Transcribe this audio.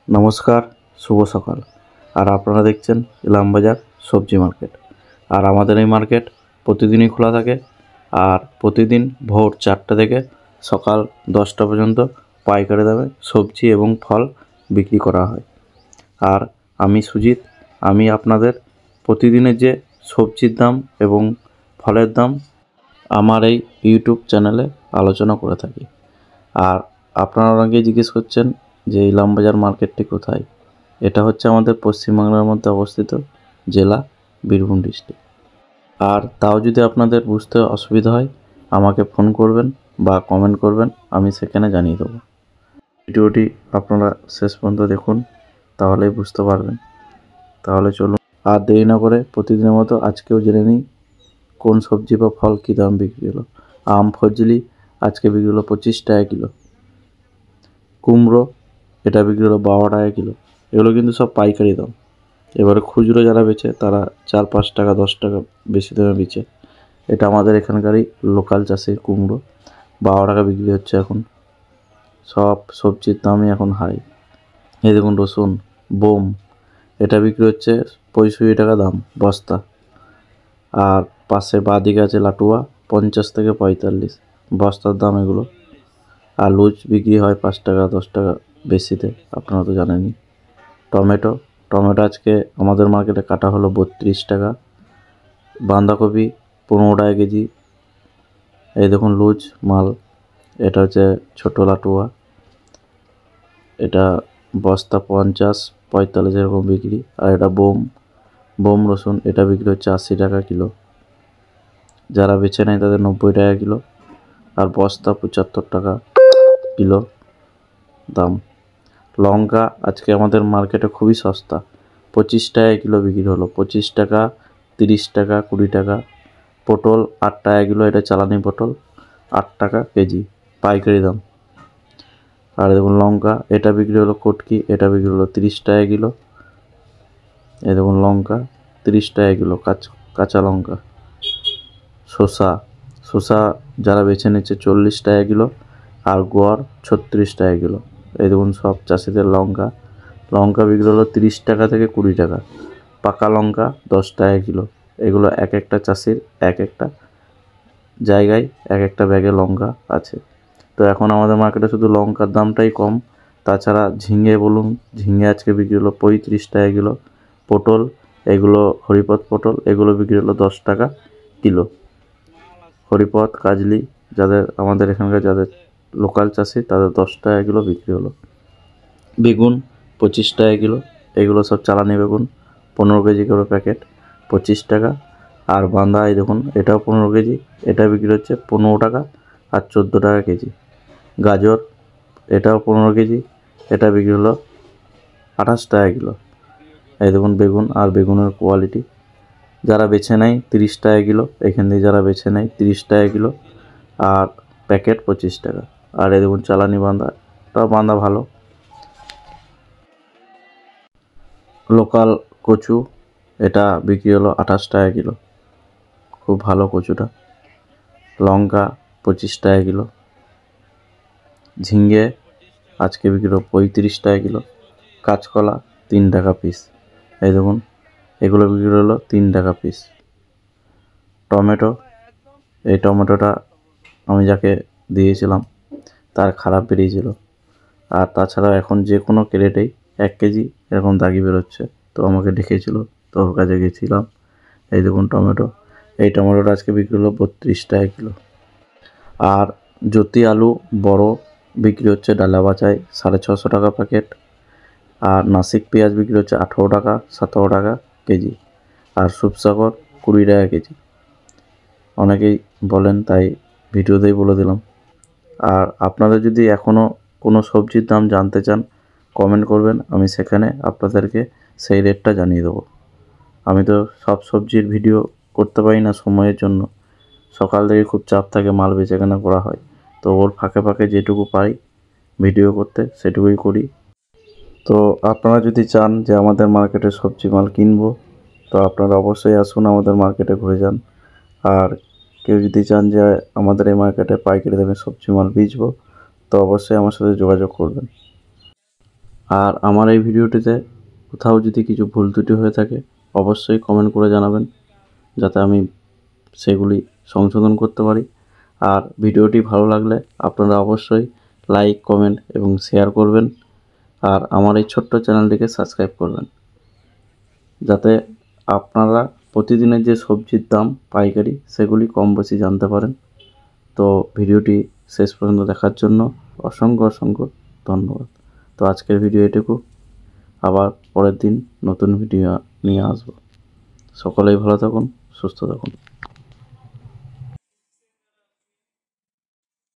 নমস্কার, শুভ সকাল। আর আপনারা দেখছেন ইলামবাজার সবজি মার্কেট। আর আমাদের এই মার্কেট প্রতিদিনই খোলা থাকে। আর প্রতিদিন ভোর 4টে থেকে সকাল 10টা পর্যন্ত পাইকারি দামে সবজি এবং ফল বিক্রি করা হয়। আর আমি সুজিত, আমি আপনাদের প্রতিদিনের যে সবজির দাম এবং ফলের দাম আমার এই ইউটিউব চ্যানেলে আলোচনা করে থাকি। আর আপনারা অনেকেই জিজ্ঞেস করছেন যে ইলামবাজার মার্কেটটি কোথায়। এটা হচ্ছে আমাদের পশ্চিমবাংলার মধ্যে অবস্থিত জেলা বীরভূম ডিস্ট্রিক্ট। আর তাও যদি আপনাদের বুঝতে অসুবিধা হয় আমাকে ফোন করবেন বা কমেন্ট করবেন, আমি সেখানে জানিয়ে দেবো। ভিডিওটি আপনারা শেষ পর্যন্ত দেখুন, তাহলেই বুঝতে পারবেন। তাহলে চলুন আর দেরি না করে প্রতিদিনের মতো আজকেও জেনে নিই কোন সবজি বা ফল কী দাম বিক্রি হলো। আম ফজলি আজকে বিক্রি হলো 25 টাকা কিলো। কুমড়ো এটা বিক্রি হলো 12 টাকা কিলো। এগুলো কিন্তু সব পাইকারি দাম। এবারে খুচরো যারা বেচে তারা 4-5 টাকা 10 টাকা বেশি দামে বেচে। এটা আমাদের এখানকারই লোকাল চাষের কুমড়ো, 12 টাকা বিক্রি হচ্ছে এখন। সব সবজির দামই এখন হাই। এই দেখুন রসুন, বোম, এটা বিক্রি হচ্ছে 65 টাকা দাম বস্তা। আর পাশে বাঁদিকে আছে লাটুয়া, 50 থেকে 45 বস্তার দাম এগুলো। আর লুজ বিক্রি হয় 5 টাকা 10 টাকা বেশিতে, আপনারা তো জানেনই। টমেটো আজকে আমাদের মার্কেটে কাটা হলো 32 টাকা। বাঁধাকপি 15 টাকা কেজি। এই দেখুন লুজ মাল, এটা হচ্ছে ছোটো লাটুয়া, এটা বস্তা 50-45 এরকম বিক্রি। আর এটা বোম রসুন, এটা বিক্রি হচ্ছে 80 টাকা কিলো। যারা বেছে নেয় তাদের 90 টাকা কিলো। আর বস্তা 75 টাকা কিলো দাম। লঙ্কা আজকে আমাদের মার্কেটে খুবই সস্তা, 25 টাকা কিলো বিক্রি হলো। 25 টাকা, 30 টাকা, 20 টাকা। পটল 8 টাকা কিলো, এটা চালানি পটল, 8 টাকা কেজি পাইকারি দাম। আর দেখুন লঙ্কা, এটা বিক্রি হলো কটকি, এটা বিক্রি হলো 30 টাকা কিলো। এই দেখুন লঙ্কা 30 টাকা কিলো কাঁচা লঙ্কা। শসা যারা বেছে নিচ্ছে 40 টাকা কিলো। আর গোয়ার 36 টাকা কিলো। এই দেখুন সব চাষিদের লঙ্কা বিক্রি হলো 30 টাকা থেকে 20 টাকা। পাকা লঙ্কা 10 টাকা কিলো। এগুলো এক একটা চাষির এক একটা জায়গায় এক একটা ব্যাগে লঙ্কা আছে। তো এখন আমাদের মার্কেটে শুধু লঙ্কার দামটাই কম। তাছাড়া ঝিঙে বলুন, ঝিঙে আজকে বিক্রি হলো 35 টাকা কিলো। পটল, এগুলো হরিপদ পটল, এগুলো বিক্রি হলো 10 টাকা কিলো। হরিপদ কাজলি যাদের আমাদের এখানকার যাদের লোকাল চাষি তাদের 10 টাকা কিলো বিক্রি হলো। বেগুন 25 টাকা কিলো। এগুলো সব চালানি বেগুন, 15 কেজি করে প্যাকেট, 25 টাকা। আর বাঁধা এই দেখুন এটাও 15 কেজি, এটা বিক্রি হচ্ছে 15 টাকা আর 14 টাকা কেজি। গাজর এটাও 15 কেজি, এটা বিক্রি হলো 28 টাকা কিলো। এই দেখুন বেগুন, আর বেগুনের কোয়ালিটি। যারা বেছে নেয় 30 টাকা কিলো, এখান থেকে যারা বেছে নেয় 30 টাকা কিলো। আর প্যাকেট 25 টাকা। আর এই দেখুন চালানি বাঁধা, তাও বাঁধা ভালো। লোকাল কচু, এটা বিক্রি হলো 28 টাকা কিলো, খুব ভালো কচুটা। লঙ্কা 25 টাকা কিলো। ঝিঙ্গে আজকে বিক্রি হলো 35 টাকা কিলো। কাঁচকলা 3 টাকা পিস। এই দেখুন এগুলো বিক্রি হলো 3 টাকা পিস। টমেটো, এই টমেটোটা আমি যাকে দিয়েছিলাম তার খারাপ বেরিয়েছিল। আর তাছাড়া এখন যে কোনো ক্রেটেই 1 কেজি এরকম দাগি বেরোচ্ছে। তো আমাকে ডেকেছিল, তো ওর কাছে গেছিলাম। এই দেখুন টমেটো, এই টমেটোটা আজকে বিক্রি হলো 32 টাকা কিলো। আর জ্যোতি আলু বড় বিক্রি হচ্ছে ডালা বাচায় 650 টাকা প্যাকেট। আর নাসিক পেঁয়াজ বিক্রি হচ্ছে 18 টাকা 17 টাকা কেজি। আর শুভসাগর 20 টাকা কেজি। অনেকেই বলেন তাই ভিডিওতেই বলে দিলাম। আর আপনাদের যদি এখনও কোনো সবজির দাম জানতে চান কমেন্ট করবেন, আমি সেখানে আপনাদেরকে সেই রেটটা জানিয়ে দেবো। আমি তো সব সবজির ভিডিও করতে পারি না সময়ের জন্য। সকাল থেকে খুব চাপ থাকে, মাল বেচাকেনা করা হয়। তো ওর ফাঁকে ফাঁকে যেটুকু পারি ভিডিও করতে সেটুকুই করি। তো আপনারা যদি চান যে আমাদের মার্কেটে সবজি মাল কিনবো, তো আপনারা অবশ্যই আসুন আমাদের মার্কেটে ঘুরে যান। আর কেউ যদি চান যে আমাদের এই মার্কেটে পাইকারি দামে সবজি মাল বেচবো, তো অবশ্যই আমার সাথে যোগাযোগ করবেন। আর আমার এই ভিডিওটিতে কোথাও যদি কিছু ভুল ত্রুটি হয়ে থাকে অবশ্যই কমেন্ট করে জানাবেন, যাতে আমি সেগুলি সংশোধন করতে পারি। আর ভিডিওটি ভালো লাগলে আপনারা অবশ্যই লাইক, কমেন্ট এবং শেয়ার করবেন। আর আমার এই ছোট্ট চ্যানেলটিকে সাবস্ক্রাইব করবেন, যাতে আপনারা প্রতিদিনের যে সবজির দাম পাইকারি সেগুলি কম বেশি জানতে পারেন। তো ভিডিওটি শেষ পর্যন্ত দেখার জন্য অসংখ্য ধন্যবাদ। তো আজকের ভিডিও এটুকু, আবার পরের দিন নতুন ভিডিও নিয়ে আসবো। সকলেই ভালো থাকুন, সুস্থ থাকুন।